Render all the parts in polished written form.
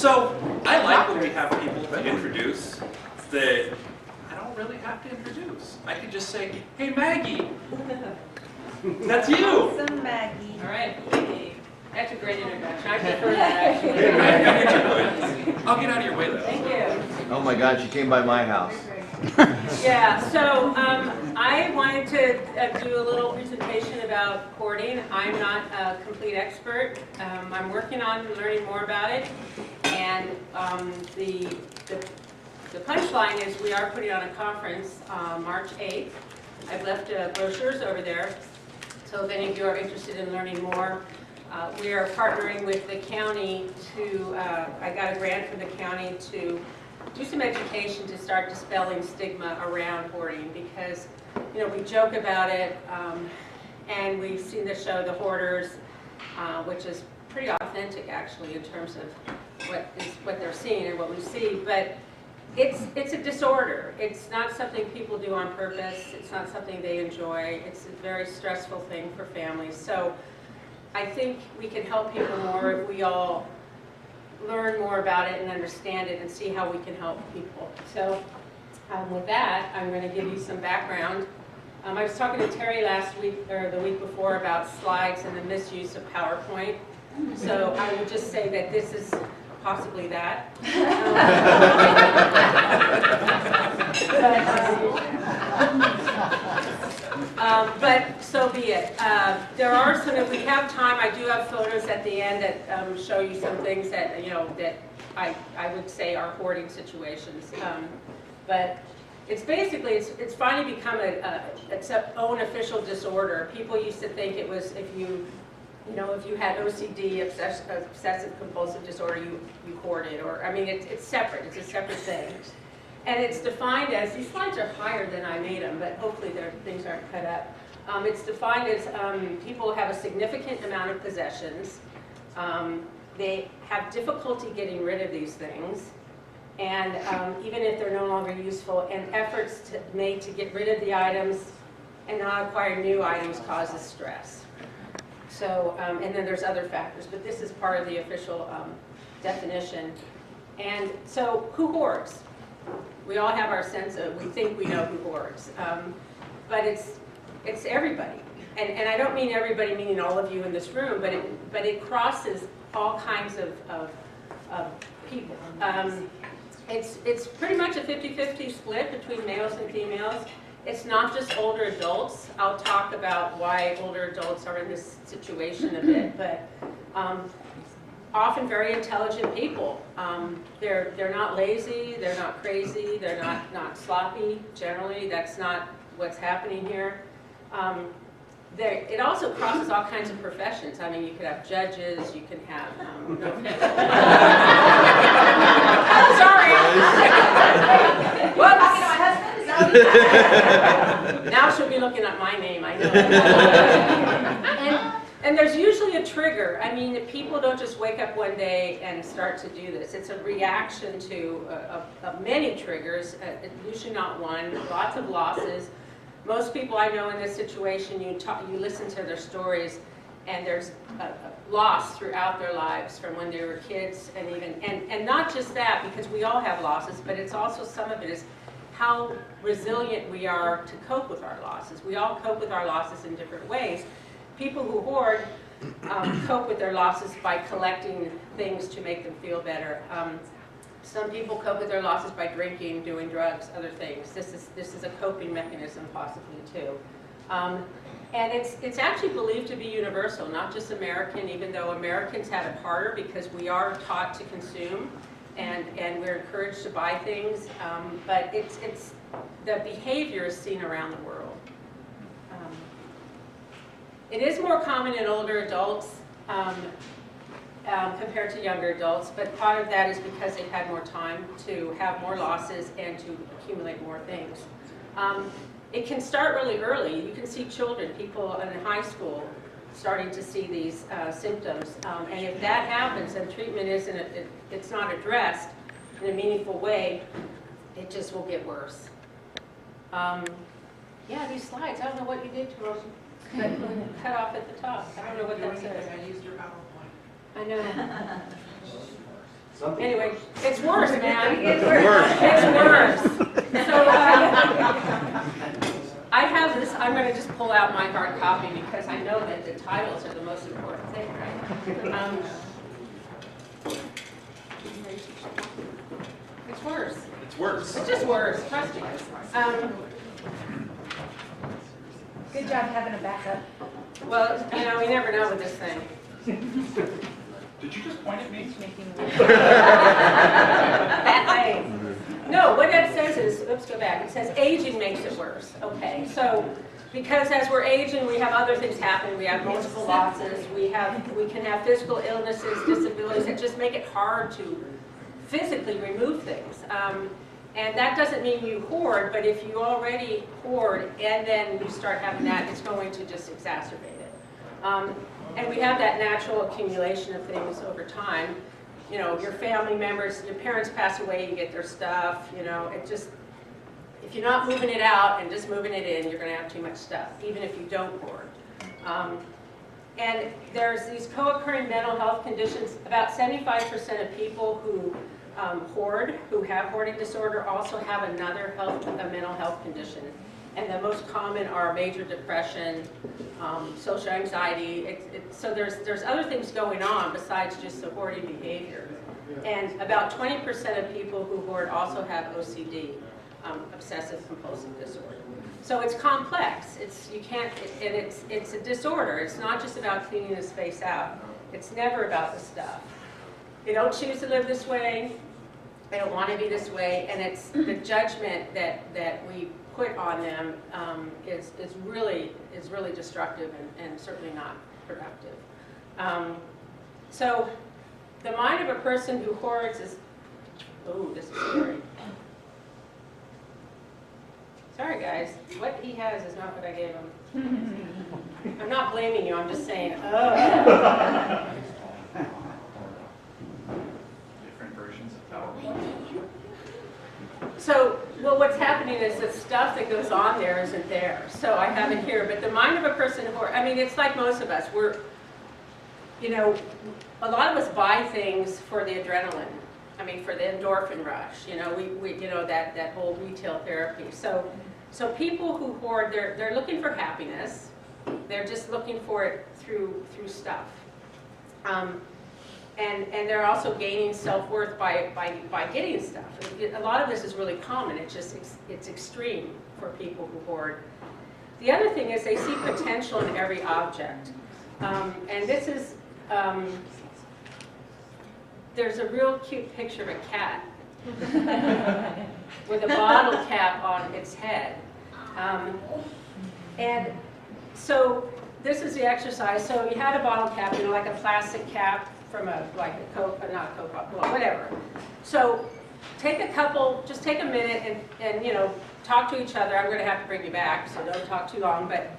So I like when we have people to introduce that I don't really have to introduce. I can just say, hey Maggie, that's you. Awesome, Maggie. All right. That's a great introduction. I prefer that actually. Hey Maggie, I'll get your way. I'll get out of your way though. Thank you. Oh my God, she came by my house. Yeah, so I wanted to do a little presentation about hoarding. I'm not a complete expert. I'm working on learning more about it. And the punchline is we are putting on a conference March 8th. I've left brochures over there. So if any of you are interested in learning more, we are partnering with the county to, I got a grant from the county to do some education to start dispelling stigma around hoarding, because, you know, we joke about it, and we've seen the show The Hoarders, which is pretty authentic actually in terms of what they're seeing and what we see, but it's a disorder. It's not something people do on purpose. It's not something they enjoy. It's a very stressful thing for families. So I think we can help people more if we all learn more about it and understand it and see how we can help people. So with that, I'm going to give you some background. I was talking to Terry last week, or the week before, about slides and the misuse of PowerPoint. So I will just say that this is possibly that. But so be it. There are some, if we have time, I do have photos at the end that show you some things that, you know, that I would say are hoarding situations. But it's basically, it's finally become its own official disorder. People used to think it was if you had OCD, obsessive compulsive disorder, you hoarded, or, I mean, it's separate. It's a separate thing. And it's defined as, these slides are higher than I made them, but hopefully things aren't cut up. It's defined as people have a significant amount of possessions. They have difficulty getting rid of these things. And even if they're no longer useful, and efforts made to get rid of the items and not acquire new items causes stress. So, and then there's other factors, but this is part of the official definition. And so, who hoards? We all have our sense of, we think we know who hoards, but it's everybody. And I don't mean everybody meaning all of you in this room, but it crosses all kinds of people. It's pretty much a 50-50 split between males and females. It's not just older adults. I'll talk about why older adults are in this situation a bit, but often very intelligent people. They're not lazy, they're not crazy, they're not sloppy. Generally, that's not what's happening here. It also crosses all kinds of professions. I mean, you could have judges, you can have... I'm sorry! Whoops! Talking to my husband? Is that what Now she'll be looking at my name, I know. And there's usually a trigger. I mean, people don't just wake up one day and start to do this. It's a reaction to many triggers, usually not one, lots of losses. Most people I know in this situation, you listen to their stories, and there's a loss throughout their lives from when they were kids, and not just that, because we all have losses, but it's also, some of it is how resilient we are to cope with our losses. We all cope with our losses in different ways. People who hoard cope with their losses by collecting things to make them feel better. Some people cope with their losses by drinking, doing drugs, other things. This is a coping mechanism possibly too. And it's actually believed to be universal, not just American, even though Americans have it harder because we are taught to consume and we're encouraged to buy things. But the behavior is seen around the world. It is more common in older adults compared to younger adults, but part of that is because they've had more time to have more losses and to accumulate more things. It can start really early. You can see children, people in high school, starting to see these symptoms. And if that happens and treatment it's not addressed in a meaningful way, it just will get worse. Yeah, these slides, I don't know what you did to them. But cut off at the top. I don't know what that says. I used your PowerPoint. I know. Anyway, it's worse, man. It's It's worse. So I have this, I'm going to just pull out my hard copy because I know that the titles are the most important thing, right? It's worse. It's worse. It's just worse, trust me. Good job having a backup. Well, you know, we never know with this thing. Did you just point at me? That way. No, what that says is, let's go back, it says aging makes it worse. Okay, so because as we're aging, we have other things happen. We have multiple losses. We can have physical illnesses, disabilities that just make it hard to physically remove things. And that doesn't mean you hoard, but if you already hoard and then you start having that, it's going to just exacerbate it. And we have that natural accumulation of things over time. You know, your family members, your parents pass away, you get their stuff, you know, it just, if you're not moving it out and just moving it in, you're going to have too much stuff, even if you don't hoard. And there's these co-occurring mental health conditions. About 75% of people who hoard, who have hoarding disorder, also have another mental health condition. And the most common are major depression, social anxiety. So there's other things going on besides just the hoarding behavior. And about 20% of people who hoard also have OCD, obsessive compulsive disorder. So it's complex. It's a disorder. It's not just about cleaning the space out. It's never about the stuff. They don't choose to live this way. They don't want to be this way, and it's the judgment that we put on them is really destructive and certainly not productive. So the mind of a person who hoards is, oh, this is scary. Sorry guys, what he has is not what I gave him. I'm not blaming you, I'm just saying, oh. Different versions of PowerPoint. So, well, what's happening is the stuff that goes on there isn't there. So I have it here. But the mind of a person who, I mean, it's like most of us. We're, you know, a lot of us buy things for the adrenaline. I mean, for the endorphin rush. You know, we you know, that whole retail therapy. So people who hoard, they're looking for happiness. They're just looking for it through stuff. And they're also gaining self-worth by getting stuff. A lot of this is really common. It's extreme for people who hoard. The other thing is they see potential in every object. And this is, there's a real cute picture of a cat with a bottle cap on its head. And so this is the exercise. So you had a bottle cap, you know, like a plastic cap, from like a Coke, not a Coke, well, whatever. So take just take a minute and you know, talk to each other. I'm going to have to bring you back, so don't talk too long. But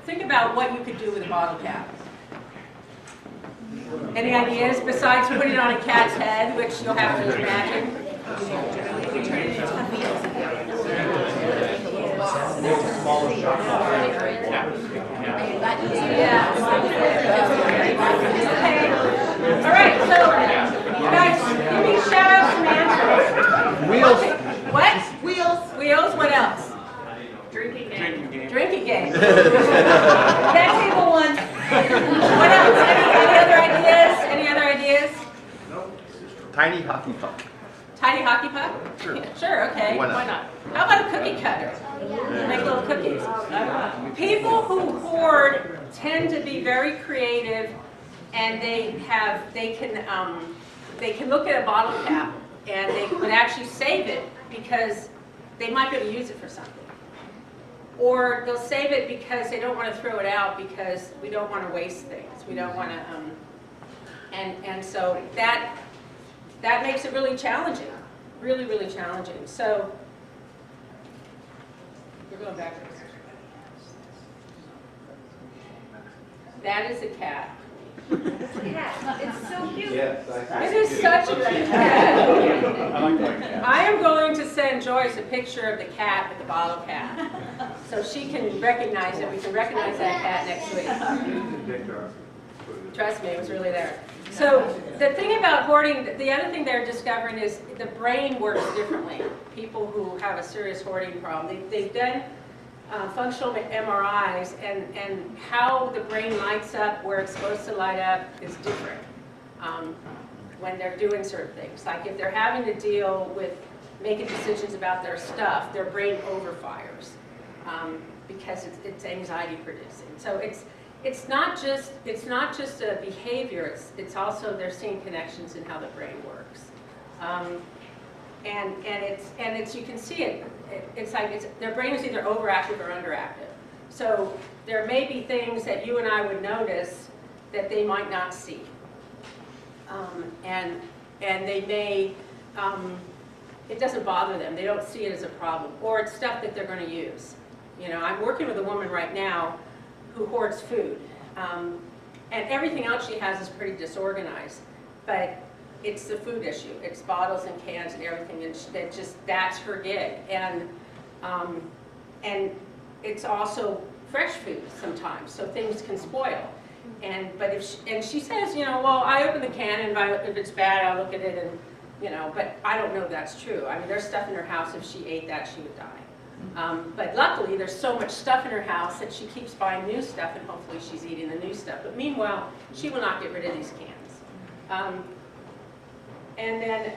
think about what you could do with a bottle cap. Any ideas besides putting it on a cat's head, which you'll have to imagine? All right, so guys, give me shout-outs and answers. Wheels. What? Wheels, what else? Drinking game. That table one. What else? Any other ideas? Tiny hockey puck. Tiny hockey puck? Sure. Sure, okay. Why not? How about a cookie cutter? Make little cookies. People who hoard tend to be very creative, and they can look at a bottle cap and they could actually save it because they might be able to use it for something. Or they'll save it because they don't want to throw it out because we don't want to waste things. We don't want to, and so that makes it really challenging, really challenging. So we're going backwards. That is a cat. Yeah, it's so cute. Yes, It is such a cute cat. I like that cat. I am going to send Joyce a picture of the cat with the bottle cap, so she can recognize it. We can recognize that cat next week. Trust me, it was really there. So the thing about hoarding, the other thing they're discovering is the brain works differently. People who have a serious hoarding problem, they've done functional MRIs, and how the brain lights up, where it's supposed to light up, is different when they're doing certain things. Like if they're having to deal with making decisions about their stuff, their brain overfires because it's anxiety producing. So it's not just a behavior. It's also they're seeing connections in how the brain works. And it's you can see it. It's like their brain is either overactive or underactive. So there may be things that you and I would notice that they might not see, and they may it doesn't bother them. They don't see it as a problem, or it's stuff that they're going to use. You know, I'm working with a woman right now who hoards food, and everything else she has is pretty disorganized, but it's the food issue. It's bottles and cans and everything, and that's her gig. And it's also fresh food sometimes, so things can spoil. But if she says, you know, well, I open the can, and if it's bad, I'll look at it, and you know, but I don't know if that's true. I mean, there's stuff in her house. If she ate that, she would die. But luckily, there's so much stuff in her house that she keeps buying new stuff, and hopefully she's eating the new stuff. But meanwhile, she will not get rid of these cans. And then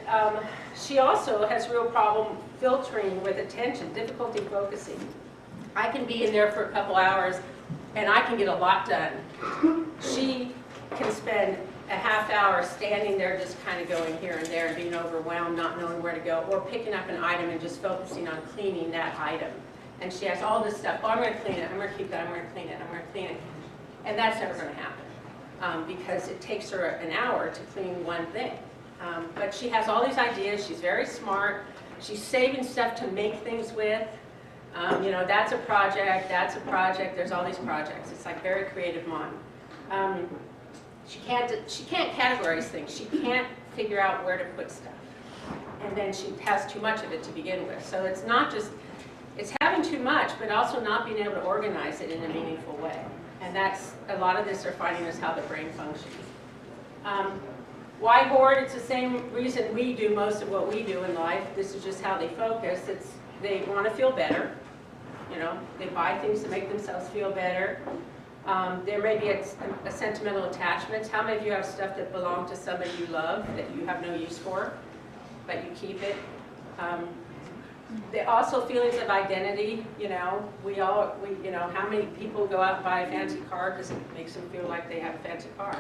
she also has real problem filtering with attention, difficulty focusing. I can be in there for a couple hours, and I can get a lot done. She can spend a half hour standing there just kind of going here and there and being overwhelmed, not knowing where to go, or picking up an item and just focusing on cleaning that item. And she has all this stuff. Oh, I'm going to clean it. I'm going to keep that. I'm going to clean it. I'm going to clean it. And that's never going to happen because it takes her an hour to clean one thing. But she has all these ideas. She's very smart. She's saving stuff to make things with. You know, that's a project. That's a project. There's all these projects. It's like very creative mind. She can't categorize things. She can't figure out where to put stuff. And then she has too much of it to begin with. So it's not just, it's having too much, but also not being able to organize it in a meaningful way. And that's, a lot of this they're finding is how the brain functions. Why hoard? It's the same reason we do most of what we do in life. This is just how they focus. They want to feel better. You know, they buy things to make themselves feel better. There may be a sentimental attachment. How many of you have stuff that belonged to somebody you love that you have no use for, but you keep it? There also feelings of identity. You know, we you know, how many people go out and buy a fancy car because it makes them feel like they have a fancy car?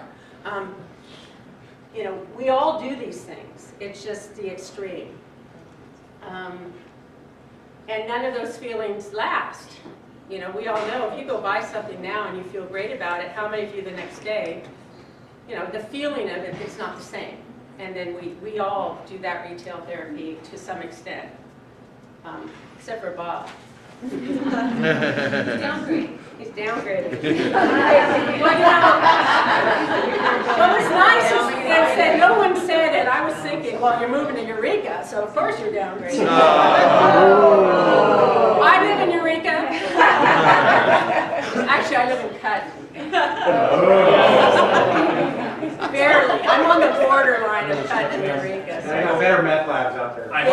You know, we all do these things. It's just the extreme. And none of those feelings last. You know, we all know if you go buy something now and you feel great about it, how many of you the next day, you know, the feeling of it is not the same. And then we all do that retail therapy to some extent, except for Bob. He's downgraded. He's downgraded. Well, you know, what was nice is that no one said it. I was thinking, well, you're moving to Eureka, so of course you're downgraded. Oh. I live in Eureka. Actually, I live in Cutton. Barely. I'm on the borderline of Cutton and Eureka. I know better meth labs out there. I hope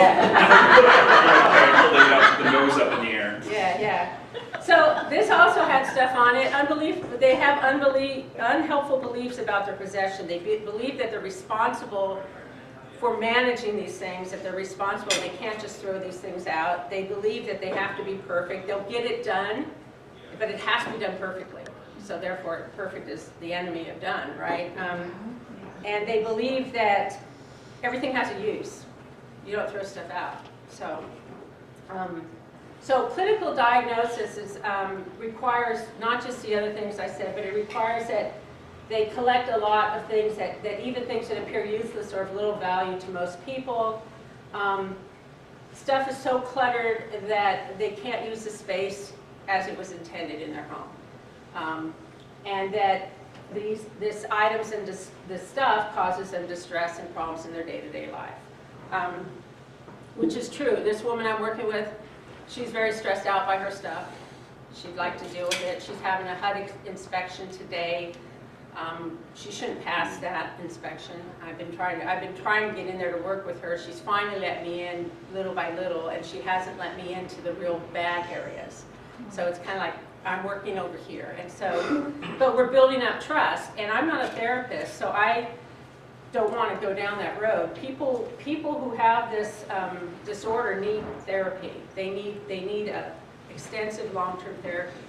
they have the nose up in the air. Yeah, yeah. So this also had stuff on it. They have unhelpful beliefs about their possession. They believe that they're responsible for managing these things, that they're responsible. They can't just throw these things out. They believe that they have to be perfect. They'll get it done, but it has to be done perfectly. So therefore, perfect is the enemy of done, right? And they believe that everything has a use. You don't throw stuff out. So clinical diagnosis requires not just the other things I said, but it requires that they collect a lot of things that even things that appear useless or of little value to most people. Stuff is so cluttered that they can't use the space as it was intended in their home. And that this items and this stuff causes them distress and problems in their day-to-day life. Which is true. This woman I'm working with, she's very stressed out by her stuff. She'd like to deal with it. She's having a HUD inspection today. She shouldn't pass that inspection. I've been trying to get in there to work with her. She's finally let me in little by little, and she hasn't let me into the real bad areas. So it's kind of like I'm working over here. And so, but we're building up trust, and I'm not a therapist, so I don't want to go down that road. People who have this disorder need therapy. They need a extensive long-term therapy.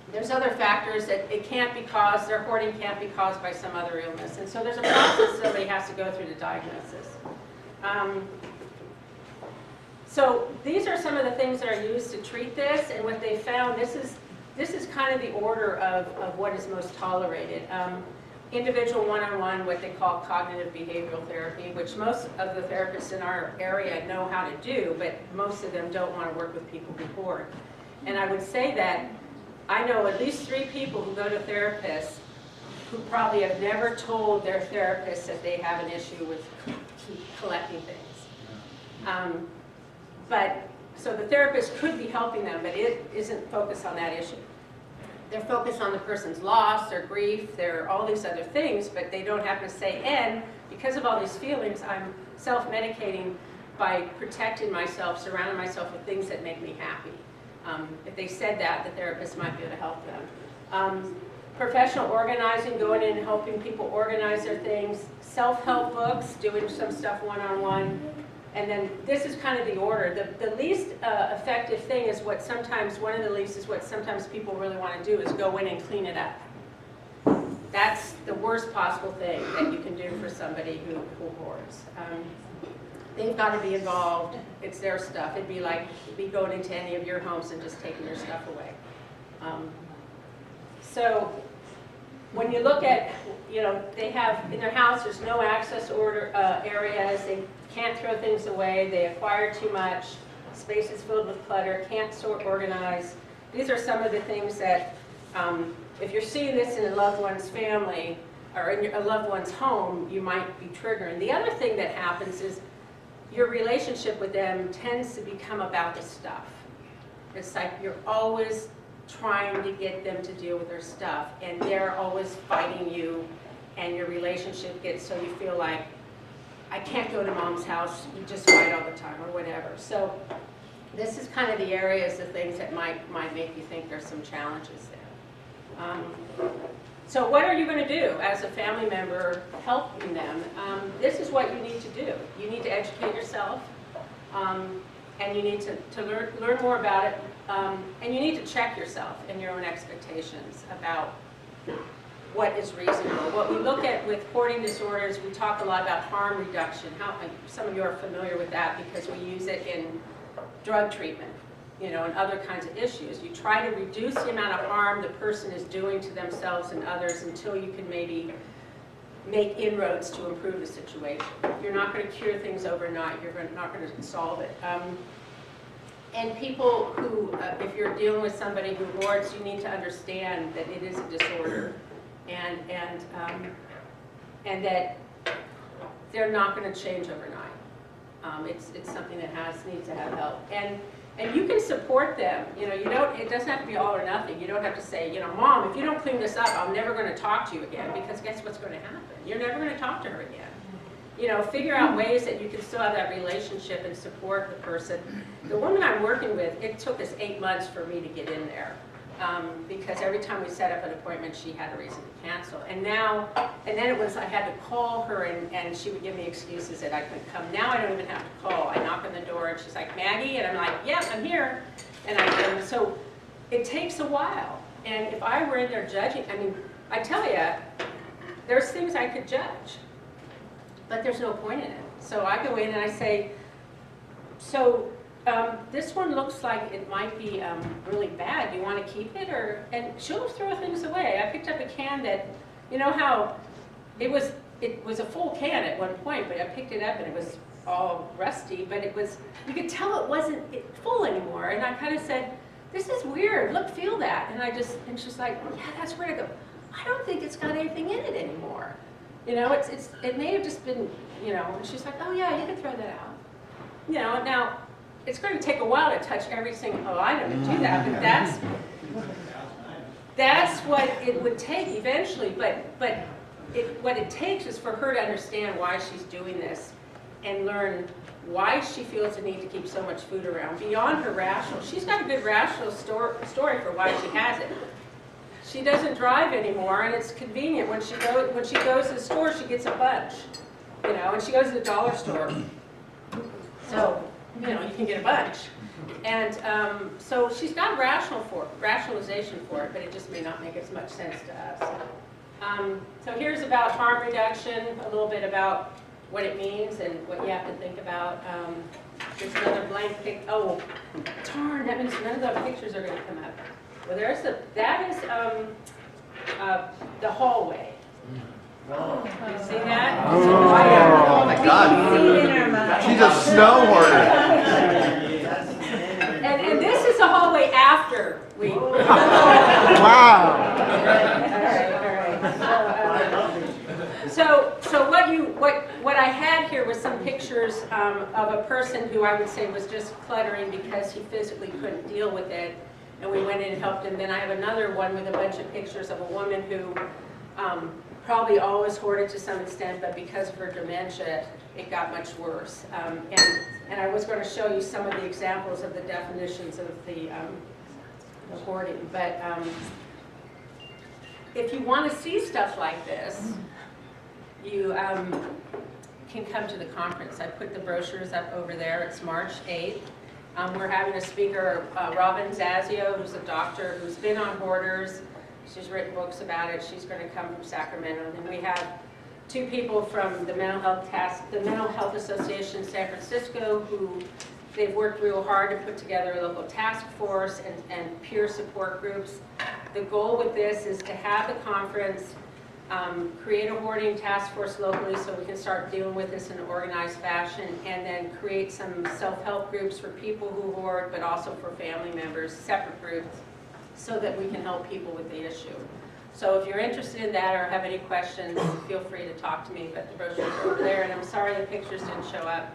There's other factors that it can't be caused, their hoarding can't be caused by some other illness. And so there's a process somebody has to go through to diagnosis. So these are some of the things that are used to treat this, and what they found, this is kind of the order of what is most tolerated. Individual one-on-one, what they call cognitive behavioral therapy, which most of the therapists in our area know how to do, but most of them don't want to work with people who hoard. And I would say that I know at least 3 people who go to therapists who probably have never told their therapist that they have an issue with collecting things. So the therapist could be helping them, but it isn't focused on that issue. They're focused on the person's loss, their grief, all these other things, but they don't have to say, and because of all these feelings, I'm self-medicating by protecting myself, surrounding myself with things that make me happy. If they said that, the therapist might be able to help them. Professional organizing, going in and helping people organize their things. Self-help books, doing some stuff one-on-one. And then this is kind of the order. The least effective thing is what sometimes people really want to do is go in and clean it up. That's the worst possible thing that you can do for somebody who hoards. They've got to be involved. It's their stuff. It'd be like going into any of your homes and just taking your stuff away. So when you look at, they have in their house, there's no access order areas. They can't throw things away. They acquire too much. Space is filled with clutter. Can't sort, organize. These are some of the things that, if you're seeing this in a loved one's family or in a loved one's home, you might be triggering. The other thing that happens is your relationship with them tends to become about the stuff. It's like you're always trying to get them to deal with their stuff, and they're always fighting you, and your relationship gets so you feel like, I can't go to mom's house, we just fight all the time, or whatever. So this is kind of the areas of things that might make you think there's some challenges there. So what are you going to do as a family member helping them? This is what you need to do. You need to educate yourself, and you need to learn more about it, and you need to check yourself and your own expectations about what is reasonable. What we look at with hoarding disorders, we talk a lot about harm reduction. Some of you are familiar with that because we use it in drug treatment, and other kinds of issues. You try to reduce the amount of harm the person is doing to themselves and others until you can maybe make inroads to improve the situation. You're not going to cure things overnight. You're not going to solve it. And people who, if you're dealing with somebody who hoards, you need to understand that it is a disorder, and that they're not going to change overnight. It's something that needs to have help. And you can support them. It doesn't have to be all or nothing. You don't have to say, Mom, if you don't clean this up, I'm never going to talk to you again, because guess what's going to happen? You're never going to talk to her again. Figure out ways that you can still have that relationship and support the person. The woman I'm working with, it took us 8 months for me to get in there, because every time we set up an appointment, she had a reason to cancel. And then it was, I had to call her, and she would give me excuses that I couldn't come. Now I don't even have to call. I knock on the door, and she's like, Maggie, and I'm like, yeah, I'm here. And so it takes a while. And if I were in there judging, I tell you, there's things I could judge, but there's no point in it. So I go in and I say, so this one looks like it might be really bad. Do you want to keep it? And she'll throw things away. I picked up a can that, how it was a full can at one point, but I picked it up and it was all rusty, but you could tell it wasn't full anymore. And I kind of said, this is weird. Look, feel that. And she's like, yeah, that's weird. I go, I don't think it's got anything in it anymore. It may have just been, and she's like, oh yeah, you can throw that out. Now, it's going to take a while to touch every single item and do that, but that's what it would take eventually, but what it takes is for her to understand why she's doing this and learn why she feels the need to keep so much food around beyond her rational. She's got a good rational story for why she has it. She doesn't drive anymore, and it's convenient. When she goes to the store, she gets a bunch, you know, and she goes to the dollar store. So, you know, you can get a bunch. And so she's got rationalization for it, but it just may not make as much sense to us. So here's about harm reduction, a little bit about what it means and what you have to think about. There's another blank pic. Oh, darn, that means none of the pictures are going to come up. Well, that is the hallway. You see that? Oh my God. See it in our mind. She's a snow hoarder. And this is the hallway after we. Wow. So what I had here was some pictures of a person who I would say was just cluttering because he physically couldn't deal with it, and we went in and helped him. Then I have another one with a bunch of pictures of a woman who probably always hoarded to some extent, but because of her dementia, it got much worse. And I was going to show you some of the examples of the definitions of the hoarding. But if you want to see stuff like this, you can come to the conference. I put the brochures up over there. It's March 8th. We're having a speaker, Robin Zazio, who's a doctor who's been on hoarders. She's written books about it. She's going to come from Sacramento. And then we have two people from the Mental Health Association in San Francisco who they've worked real hard to put together a local task force and peer support groups. The goal with this is to have the conference create a hoarding task force locally so we can start dealing with this in an organized fashion, and then create some self-help groups for people who hoard, but also for family members, separate groups, so that we can help people with the issue. So if you're interested in that or have any questions, feel free to talk to me, but the brochures are over there, and I'm sorry the pictures didn't show up,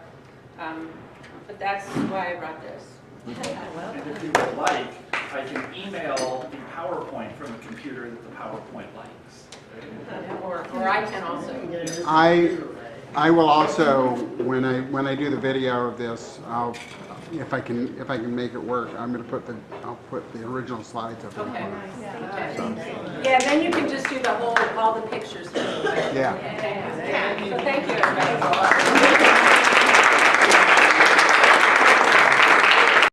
but that's why I brought this. And if you would like, I can email the PowerPoint from the computer that the PowerPoint likes. Or I can also. I will also, when I do the video of this, if I can make it work, I'll put the original slides up. Okay. Yeah, then you can just do all the pictures. Yeah. Okay. So thank you, everybody.